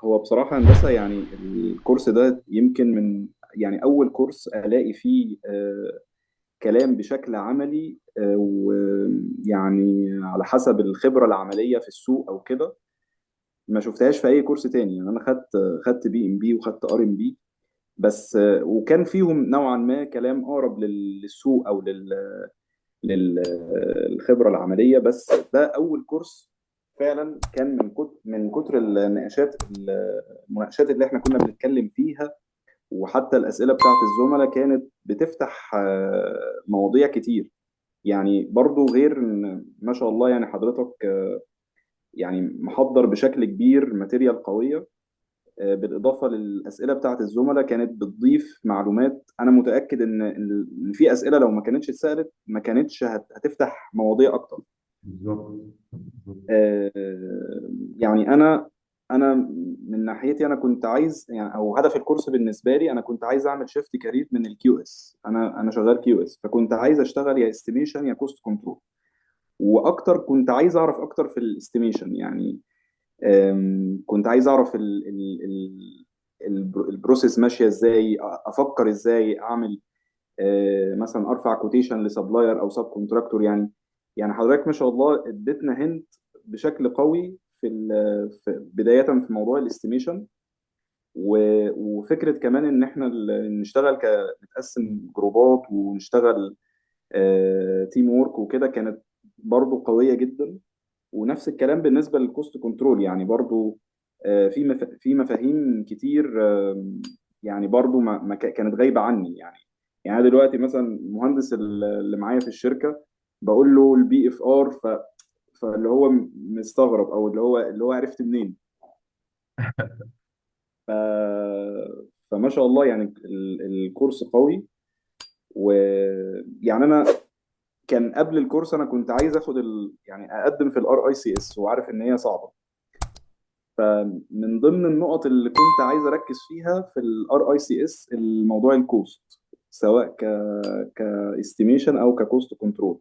هو بصراحة هندسة يعني الكورس ده يمكن من يعني أول كورس ألاقي فيه كلام بشكل عملي، ويعني على حسب الخبرة العملية في السوق أو كده. ما شفتهاش في أي كورس تاني. يعني أنا خدت بي ام بي وخدت ار ام بي بس، وكان فيهم نوعا ما كلام أقرب للسوق أو للخبرة العملية. بس ده أول كورس فعلا كان من كتر المناقشات اللي احنا كنا بنتكلم فيها، وحتى الأسئلة بتاعت الزملاء كانت بتفتح مواضيع كتير. يعني برضو غير ان ما شاء الله يعني حضرتك يعني محضر بشكل كبير ماتيريال قوية. بالإضافة للأسئلة بتاعت الزملاء كانت بتضيف معلومات. أنا متأكد إن في أسئلة لو ما كانتش اتسألت ما كانتش هتفتح مواضيع أكتر. بالظبط بالظبط. آه، يعني انا من ناحيتي انا كنت عايز يعني، او هدف الكورس بالنسبه لي انا كنت عايز اعمل شيفت كارير من الكيو اس. انا شغال كيو اس، فكنت عايز اشتغل يا استيميشن يا كوست كنترول. واكتر كنت عايز اعرف اكتر في الاستيميشن يعني. كنت عايز اعرف البروسيس ماشيه ازاي، افكر ازاي اعمل مثلا ارفع كوتيشن لسبلاير او سب كونتراكتور يعني. يعني حضرتك ما شاء الله اديتنا هنت بشكل قوي في بدايه في موضوع الاستيميشن. وفكره كمان ان احنا نشتغل نتقسم جروبات ونشتغل تيم وورك وكده، كانت برضو قويه جدا. ونفس الكلام بالنسبه للكوست كنترول يعني برضو في مفاهيم كتير، يعني برضو كانت غايبه عني يعني. يعني أنا دلوقتي مثلا المهندس اللي معايا في الشركه بقول له البي اف ار، فاللي هو مستغرب، او اللي هو عرفت منين. ف... فما شاء الله يعني الكورس قوي. ويعني انا كان قبل الكورس انا كنت عايز اخد يعني اقدم في الار اي سي اس، وعارف ان هي صعبه. فمن ضمن النقط اللي كنت عايز اركز فيها في الار اي سي اس الموضوع الكوست، سواء كاستيميشن او ككوست كنترول.